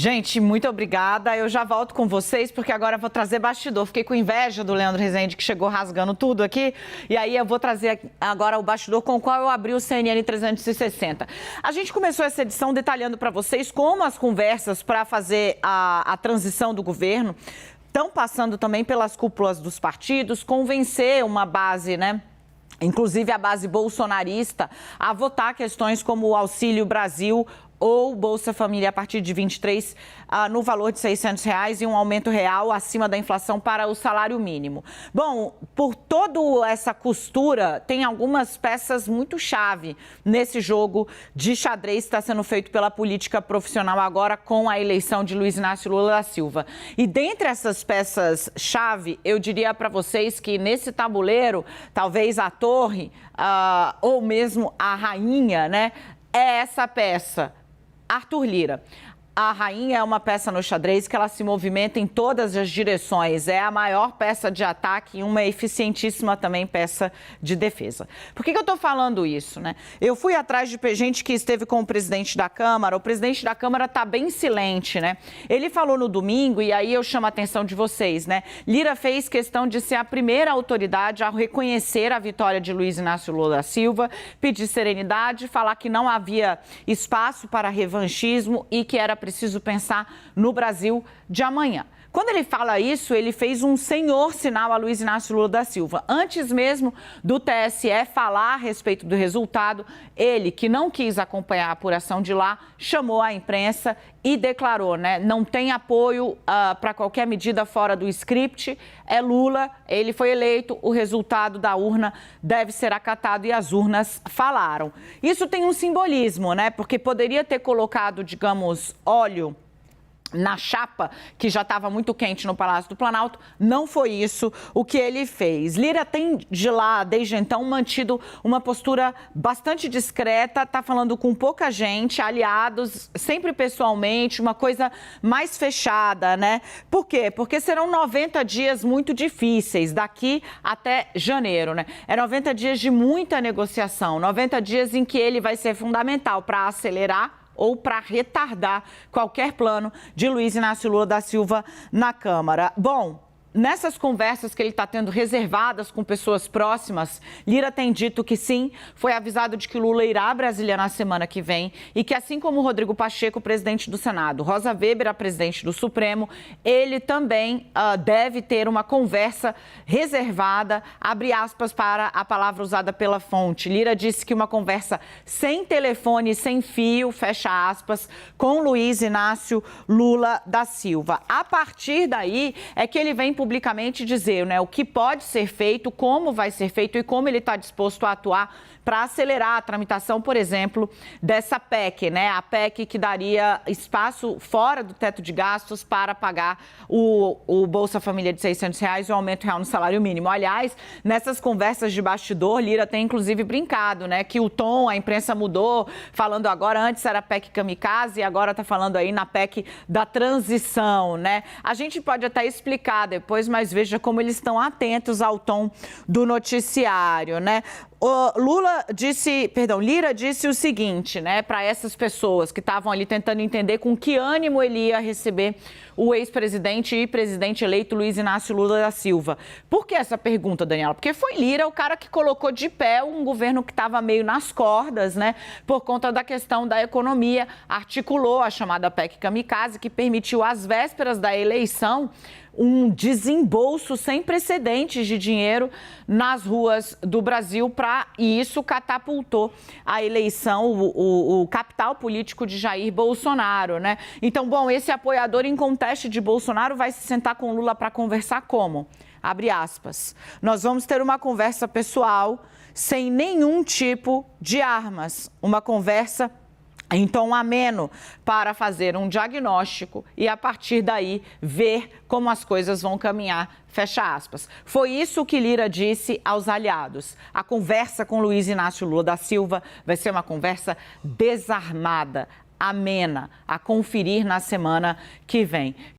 Gente, muito obrigada. Eu já volto com vocês, porque agora eu vou trazer bastidor. Fiquei com inveja do Leandro Rezende, que chegou rasgando tudo aqui. E aí eu vou trazer agora o bastidor com o qual eu abri o CNN 360. A gente começou essa edição detalhando para vocês como as conversas para fazer a transição do governo estão passando também pelas cúpulas dos partidos, convencer uma base, né? Inclusive a base bolsonarista, a votar questões como o Auxílio Brasil ou Bolsa Família a partir de 23, no valor de R$600 e um aumento real acima da inflação para o salário mínimo. Bom, por toda essa costura, tem algumas peças muito chave nesse jogo de xadrez que está sendo feito pela política profissional agora com a eleição de Luiz Inácio Lula da Silva. E dentre essas peças chave, eu diria para vocês que nesse tabuleiro, talvez a torre ou mesmo a rainha, né, é essa peça. Arthur Lira. A rainha é uma peça no xadrez que ela se movimenta em todas as direções. É a maior peça de ataque e uma eficientíssima também peça de defesa. Por que eu estou falando isso, né? Eu fui atrás de gente que esteve com o presidente da Câmara. O presidente da Câmara está bem silente, né? Ele falou no domingo, e aí eu chamo a atenção de vocês, né? Lira fez questão de ser a primeira autoridade a reconhecer a vitória de Luiz Inácio Lula da Silva, pedir serenidade, falar que não havia espaço para revanchismo e que era preciso pensar no Brasil de amanhã. Quando ele fala isso, ele fez um senhor sinal a Luiz Inácio Lula da Silva. Antes mesmo do TSE falar a respeito do resultado, ele, que não quis acompanhar a apuração de lá, chamou a imprensa e declarou, né? Não tem apoio para qualquer medida fora do script, é Lula, ele foi eleito, o resultado da urna deve ser acatado e as urnas falaram. Isso tem um simbolismo, né? Porque poderia ter colocado, digamos, óleo na chapa, que já estava muito quente no Palácio do Planalto. Não foi isso o que ele fez. Lira tem de lá, desde então, mantido uma postura bastante discreta, está falando com pouca gente, aliados, sempre pessoalmente, uma coisa mais fechada, né? Por quê? Porque serão 90 dias muito difíceis, daqui até janeiro, né? É 90 dias de muita negociação, 90 dias em que ele vai ser fundamental para acelerar ou para retardar qualquer plano de Luiz Inácio Lula da Silva na Câmara. Bom, nessas conversas que ele está tendo reservadas com pessoas próximas, Lira tem dito que sim, foi avisado de que Lula irá a Brasília na semana que vem e que, assim como Rodrigo Pacheco, presidente do Senado, Rosa Weber, a presidente do Supremo, ele também deve ter uma conversa reservada, abre aspas para a palavra usada pela fonte. Lira disse que uma conversa sem telefone, sem fio, fecha aspas, com Luiz Inácio Lula da Silva. A partir daí é que ele vem publicamente dizer, né, o que pode ser feito, como vai ser feito e como ele está disposto a atuar para acelerar a tramitação, por exemplo, dessa PEC, né? A PEC que daria espaço fora do teto de gastos para pagar o Bolsa Família de R$600 e o aumento real no salário mínimo. Aliás, nessas conversas de bastidor, Lira tem inclusive brincado, né? Que o tom, a imprensa mudou, falando agora, antes era PEC kamikaze e agora está falando aí na PEC da transição, né? A gente pode até explicar depois, mas veja como eles estão atentos ao tom do noticiário, né? Lira disse o seguinte, né, para essas pessoas que estavam ali tentando entender com que ânimo ele ia receber o ex-presidente e presidente eleito Luiz Inácio Lula da Silva. Por que essa pergunta, Daniela? Porque foi Lira o cara que colocou de pé um governo que estava meio nas cordas, né, por conta da questão da economia, articulou a chamada PEC kamikaze, que permitiu, às vésperas da eleição, um desembolso sem precedentes de dinheiro nas ruas do Brasil e isso catapultou a eleição, o capital político de Jair Bolsonaro, né? Então, bom, esse apoiador inconteste de Bolsonaro vai se sentar com Lula para conversar como? Abre aspas. Nós vamos ter uma conversa pessoal sem nenhum tipo de armas, uma conversa em tom ameno para fazer um diagnóstico e, a partir daí, ver como as coisas vão caminhar, fecha aspas. Foi isso que Lira disse aos aliados. A conversa com Luiz Inácio Lula da Silva vai ser uma conversa desarmada, amena, a conferir na semana que vem.